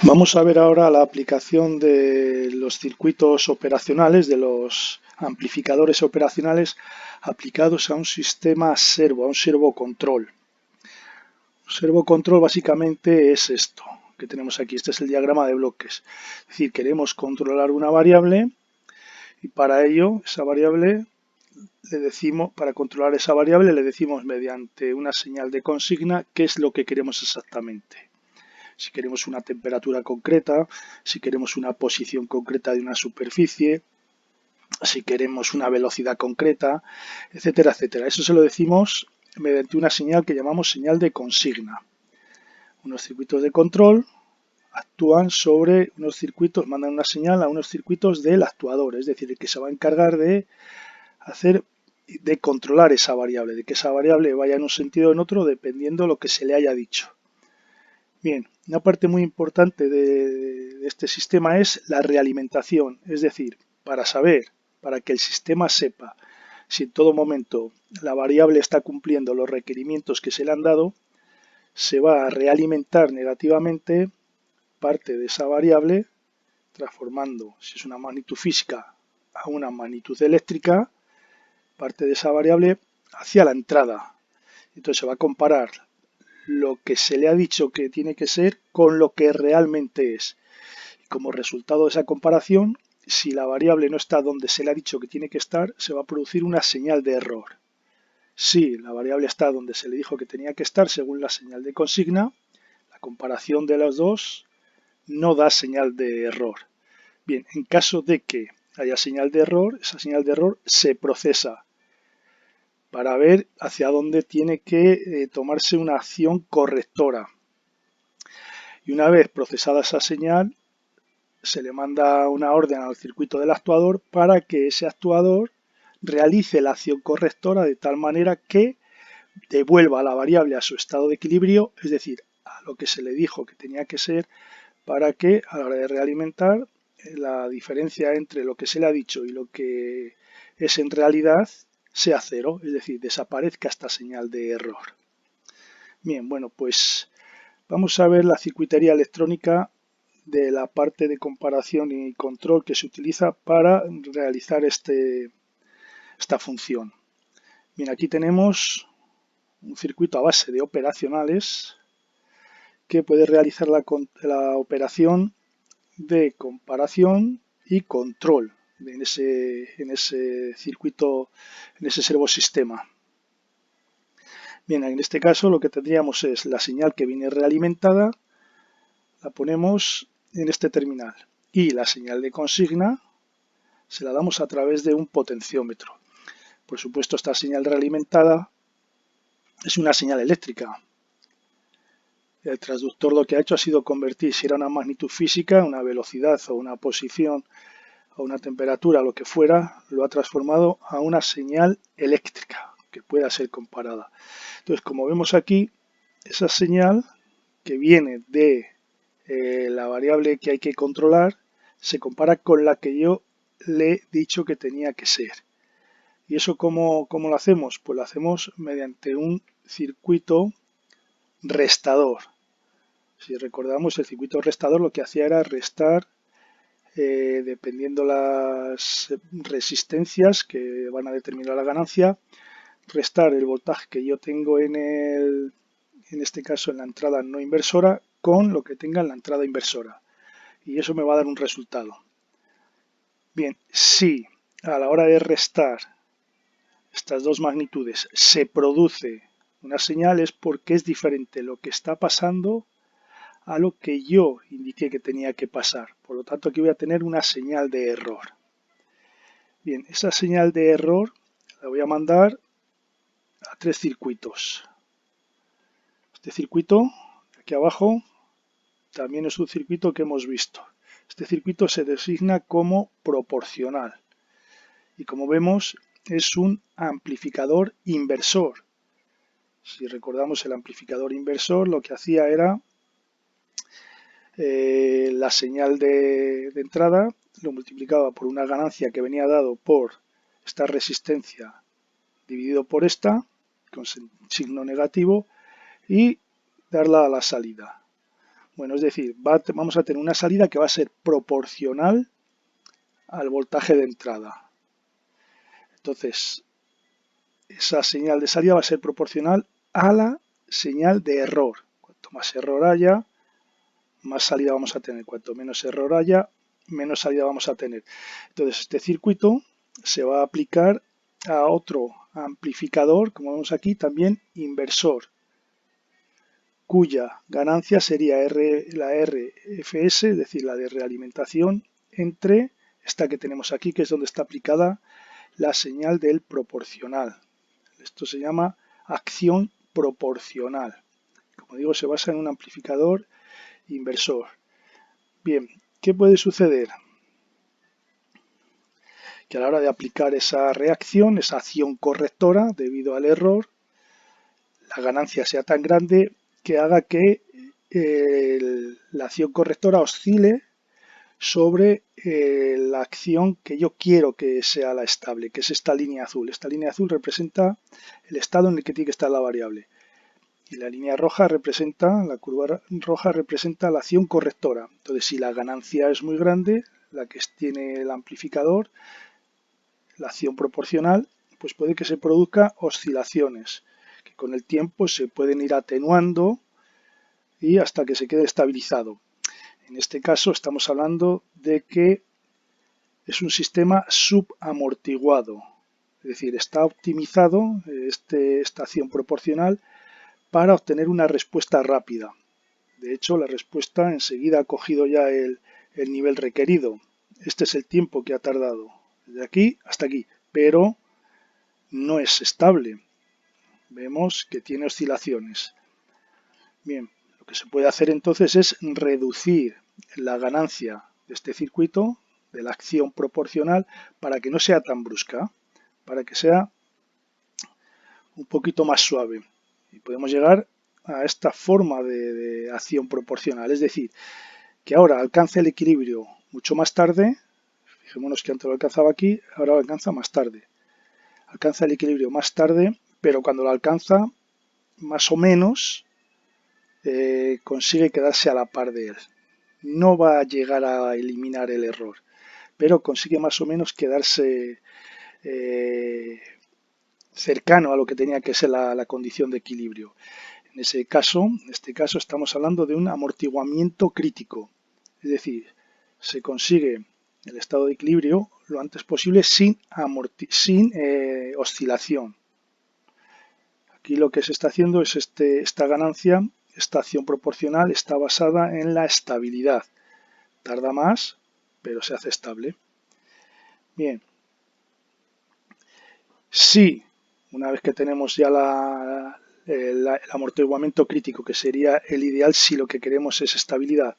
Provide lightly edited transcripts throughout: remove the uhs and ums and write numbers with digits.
Vamos a ver ahora la aplicación de los circuitos operacionales, de los amplificadores operacionales aplicados a un sistema servo, a un servocontrol. Un servocontrol básicamente es esto que tenemos aquí. Este es el diagrama de bloques. Es decir, queremos controlar una variable y para ello esa variable le decimos, para controlar esa variable le decimos mediante una señal de consigna qué es lo que queremos exactamente. Si queremos una temperatura concreta, si queremos una posición concreta de una superficie, si queremos una velocidad concreta, etcétera, etcétera. Eso se lo decimos mediante una señal que llamamos señal de consigna. Unos circuitos de control actúan sobre unos circuitos, mandan una señal a unos circuitos del actuador, es decir, el que se va a encargar de controlar esa variable, de que esa variable vaya en un sentido o en otro dependiendo de lo que se le haya dicho. Bien, una parte muy importante de este sistema es la realimentación, es decir, para que el sistema sepa si en todo momento la variable está cumpliendo los requerimientos que se le han dado, se va a realimentar negativamente parte de esa variable, transformando, si es una magnitud física, a una magnitud eléctrica, parte de esa variable hacia la entrada. Entonces se va a comparar lo que se le ha dicho que tiene que ser con lo que realmente es. Y como resultado de esa comparación, si la variable no está donde se le ha dicho que tiene que estar, se va a producir una señal de error. Si la variable está donde se le dijo que tenía que estar según la señal de consigna, la comparación de las dos no da señal de error. Bien, en caso de que haya señal de error, esa señal de error se procesa para ver hacia dónde tiene que tomarse una acción correctora. Y una vez procesada esa señal, se le manda una orden al circuito del actuador para que ese actuador realice la acción correctora de tal manera que devuelva la variable a su estado de equilibrio, es decir, a lo que se le dijo que tenía que ser, para que a la hora de realimentar la diferencia entre lo que se le ha dicho y lo que es en realidad sea cero, es decir, desaparezca esta señal de error. Bien, bueno, pues vamos a ver la circuitería electrónica de la parte de comparación y control que se utiliza para realizar esta función. Bien, aquí tenemos un circuito a base de operacionales que puede realizar la operación de comparación y control en ese circuito, en ese servosistema. Bien, en este caso lo que tendríamos es la señal que viene realimentada, la ponemos en este terminal y la señal de consigna se la damos a través de un potenciómetro. Por supuesto, esta señal realimentada es una señal eléctrica. El transductor lo que ha hecho ha sido convertir, si era una magnitud física, una velocidad o una posición o una temperatura, lo que fuera, lo ha transformado a una señal eléctrica que pueda ser comparada. Entonces, como vemos aquí, esa señal que viene de la variable que hay que controlar se compara con la que yo le he dicho que tenía que ser. ¿Y eso cómo lo hacemos? Pues lo hacemos mediante un circuito restador. Si recordamos, el circuito restador lo que hacía era restar, dependiendo las resistencias que van a determinar la ganancia, restar el voltaje que yo tengo en este caso en la entrada no inversora con lo que tenga en la entrada inversora. Y eso me va a dar un resultado. Bien, si a la hora de restar estas dos magnitudes se produce una señal es porque es diferente lo que está pasando a lo que yo indiqué que tenía que pasar. Por lo tanto, aquí voy a tener una señal de error. Bien, esa señal de error la voy a mandar a tres circuitos. Este circuito, aquí abajo, también es un circuito que hemos visto. Este circuito se designa como proporcional. Y como vemos, es un amplificador inversor. Si recordamos el amplificador inversor, lo que hacía era la señal de entrada, lo multiplicaba por una ganancia que venía dado por esta resistencia dividido por esta, con signo negativo, y darla a la salida. Bueno, es decir, vamos a tener una salida que va a ser proporcional al voltaje de entrada. Entonces, esa señal de salida va a ser proporcional a la señal de error. Cuanto más error haya, más salida vamos a tener. Cuanto menos error haya, menos salida vamos a tener. Entonces, este circuito se va a aplicar a otro amplificador, como vemos aquí, también inversor, cuya ganancia sería la RFS, es decir, la de realimentación, entre esta que tenemos aquí, que es donde está aplicada la señal del proporcional. Esto se llama acción proporcional. Como digo, se basa en un amplificador inversor. Bien, ¿qué puede suceder? Que a la hora de aplicar esa reacción, esa acción correctora, debido al error, la ganancia sea tan grande que haga que la acción correctora oscile sobre la acción que yo quiero que sea la estable, que es esta línea azul. Esta línea azul representa el estado en el que tiene que estar la variable. Y la línea roja representa, la curva roja representa la acción correctora. Entonces, si la ganancia es muy grande, la que tiene el amplificador, la acción proporcional, pues puede que se produzca oscilaciones, que con el tiempo se pueden ir atenuando y hasta que se quede estabilizado. En este caso estamos hablando de que es un sistema subamortiguado, es decir, está optimizado esta acción proporcional para obtener una respuesta rápida. De hecho, la respuesta enseguida ha cogido ya el nivel requerido. Este es el tiempo que ha tardado, de aquí hasta aquí, pero no es estable. Vemos que tiene oscilaciones. Bien, lo que se puede hacer entonces es reducir la ganancia de este circuito, de la acción proporcional, para que no sea tan brusca, para que sea un poquito más suave. Y podemos llegar a esta forma de acción proporcional, es decir, que ahora alcanza el equilibrio mucho más tarde. Fijémonos que antes lo alcanzaba aquí, ahora lo alcanza más tarde. Alcanza el equilibrio más tarde, pero cuando lo alcanza, más o menos, consigue quedarse a la par de él. No va a llegar a eliminar el error, pero consigue más o menos quedarse cercano a lo que tenía que ser la condición de equilibrio. En este caso estamos hablando de un amortiguamiento crítico, es decir, se consigue el estado de equilibrio lo antes posible sin oscilación. Aquí lo que se está haciendo es esta ganancia, esta acción proporcional está basada en la estabilidad. Tarda más, pero se hace estable. Bien, si una vez que tenemos ya el amortiguamiento crítico, que sería el ideal si lo que queremos es estabilidad,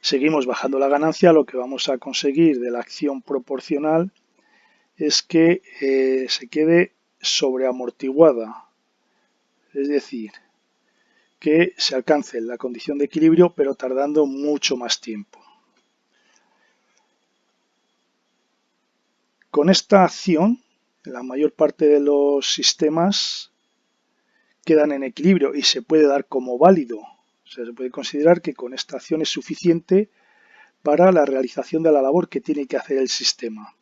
seguimos bajando la ganancia, lo que vamos a conseguir de la acción proporcional es que se quede sobreamortiguada, es decir, que se alcance la condición de equilibrio pero tardando mucho más tiempo. Con esta acción, la mayor parte de los sistemas quedan en equilibrio y se puede dar como válido. O sea, se puede considerar que con esta acción es suficiente para la realización de la labor que tiene que hacer el sistema.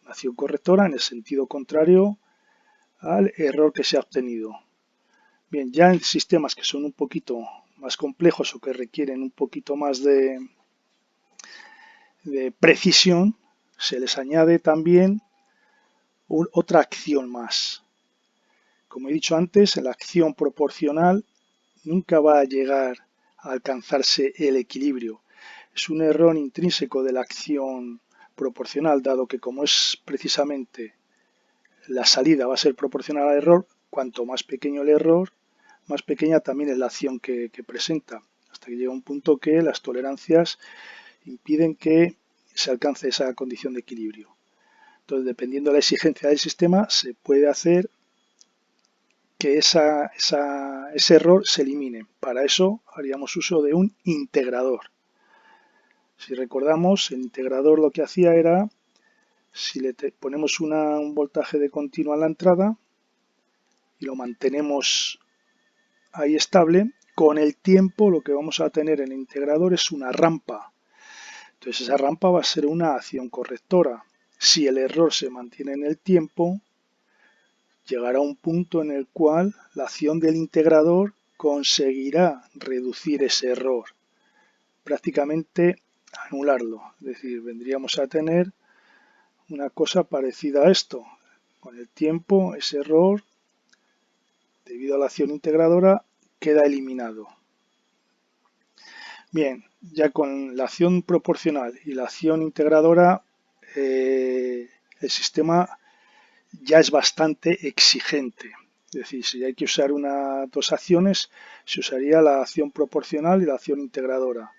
Una acción correctora en el sentido contrario al error que se ha obtenido. Bien, ya en sistemas que son un poquito más complejos o que requieren un poquito más de precisión, se les añade también otra acción más. Como he dicho antes, la acción proporcional nunca va a llegar a alcanzarse el equilibrio. Es un error intrínseco de la acción proporcional, dado que como es precisamente la salida va a ser proporcional al error, cuanto más pequeño el error, más pequeña también es la acción que presenta, hasta que llega un punto que las tolerancias impiden que se alcance esa condición de equilibrio. Entonces, dependiendo de la exigencia del sistema, se puede hacer que ese error se elimine. Para eso haríamos uso de un integrador. Si recordamos, el integrador lo que hacía era, si le ponemos un voltaje de continuo a la entrada y lo mantenemos ahí estable, Con el tiempo lo que vamos a tener en el integrador es una rampa. Entonces esa rampa va a ser una acción correctora. Si el error se mantiene en el tiempo, llegará un punto en el cual la acción del integrador conseguirá reducir ese error, prácticamente anularlo. Es decir, vendríamos a tener una cosa parecida a esto. Con el tiempo, ese error, debido a la acción integradora, queda eliminado. Bien, ya con la acción proporcional y la acción integradora, el sistema ya es bastante exigente. Es decir, si hay que usar dos acciones, se usaría la acción proporcional y la acción integradora.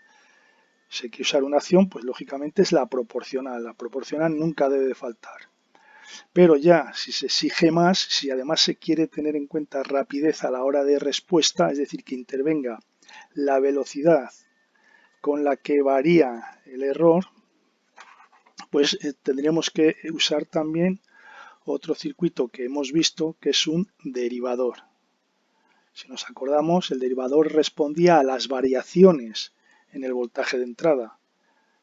Si hay que usar una acción, pues lógicamente es la proporcional. La proporcional nunca debe de faltar. Pero ya, si se exige más, si además se quiere tener en cuenta rapidez a la hora de respuesta, es decir, que intervenga la velocidad con la que varía el error, pues tendríamos que usar también otro circuito que hemos visto, que es un derivador. Si nos acordamos, el derivador respondía a las variaciones en el voltaje de entrada.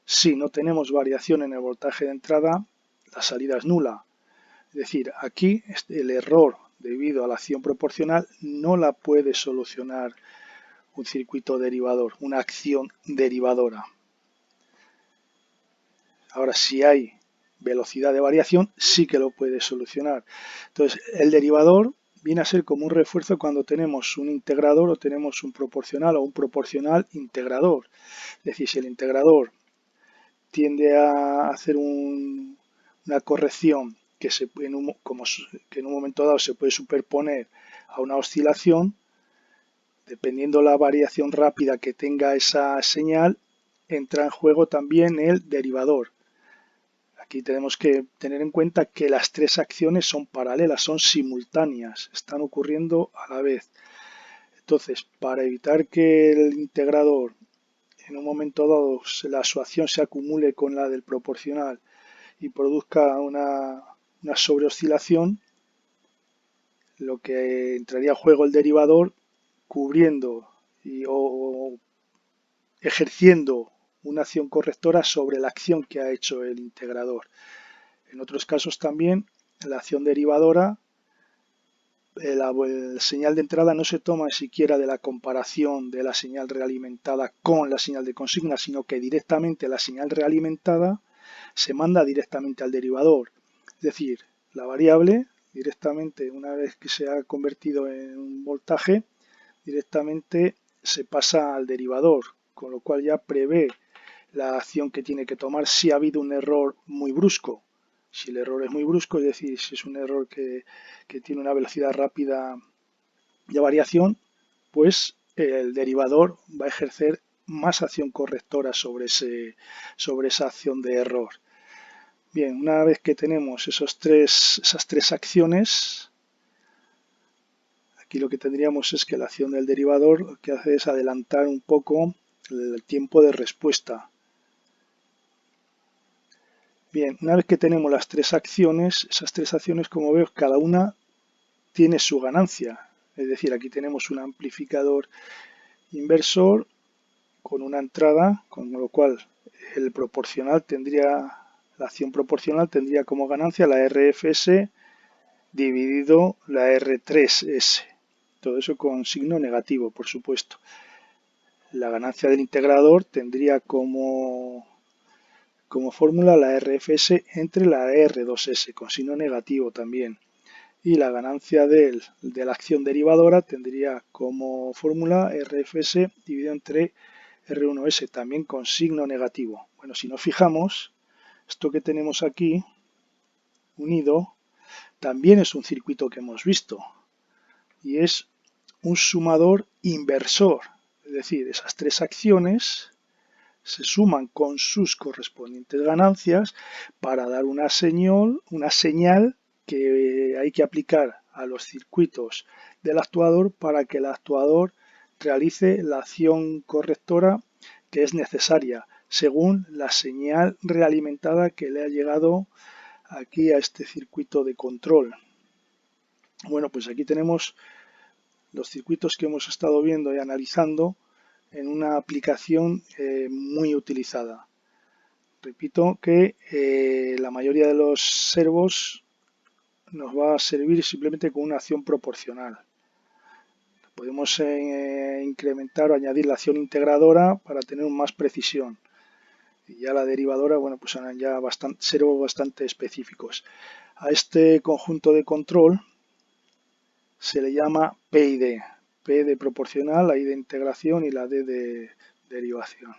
Si no tenemos variación en el voltaje de entrada, la salida es nula. Es decir, aquí el error debido a la acción proporcional no la puede solucionar un circuito derivador, una acción derivadora. Ahora, si hay velocidad de variación, sí que lo puede solucionar. Entonces, el derivador viene a ser como un refuerzo cuando tenemos un integrador o tenemos un proporcional o un proporcional integrador. Es decir, si el integrador tiende a hacer una corrección que en un momento dado se puede superponer a una oscilación, dependiendo la variación rápida que tenga esa señal, entra en juego también el derivador. Aquí tenemos que tener en cuenta que las tres acciones son paralelas, son simultáneas, están ocurriendo a la vez. Entonces, para evitar que el integrador en un momento dado su acción se acumule con la del proporcional y produzca una sobreoscilación, lo que entraría en juego el derivador cubriendo o ejerciendo una acción correctora sobre la acción que ha hecho el integrador. En otros casos también la acción derivadora, la señal de entrada no se toma siquiera de la comparación de la señal realimentada con la señal de consigna, sino que directamente la señal realimentada se manda directamente al derivador. Es decir, la variable directamente, una vez que se ha convertido en un voltaje, directamente se pasa al derivador, con lo cual ya prevé la acción que tiene que tomar si ha habido un error muy brusco. Si el error es muy brusco, es decir, si es un error que tiene una velocidad rápida de variación, pues el derivador va a ejercer más acción correctora sobre esa acción de error. Bien, una vez que tenemos esas tres acciones, aquí lo que tendríamos es que la acción del derivador lo que hace es adelantar un poco el tiempo de respuesta. Bien, una vez que tenemos las tres acciones, esas tres acciones, como veo, cada una tiene su ganancia. Es decir, aquí tenemos un amplificador inversor con una entrada, con lo cual la acción proporcional tendría como ganancia la RFS dividido la R3S. Todo eso con signo negativo, por supuesto. La ganancia del integrador tendría como fórmula la RFS entre la R2S, con signo negativo también. Y la ganancia de la acción derivadora tendría como fórmula RFS dividido entre R1S, también con signo negativo. Bueno, si nos fijamos, esto que tenemos aquí unido también es un circuito que hemos visto y es un sumador inversor. Es decir, esas tres acciones se suman con sus correspondientes ganancias para dar una señal que hay que aplicar a los circuitos del actuador para que el actuador realice la acción correctora que es necesaria según la señal realimentada que le ha llegado aquí a este circuito de control. Bueno, pues aquí tenemos los circuitos que hemos estado viendo y analizando en una aplicación muy utilizada. Repito que la mayoría de los servos nos va a servir simplemente con una acción proporcional. Podemos incrementar o añadir la acción integradora para tener más precisión. Y ya la derivadora, bueno, pues eran ya servos bastante específicos. A este conjunto de control se le llama P y D. P de proporcional, la I de integración y la D de derivación.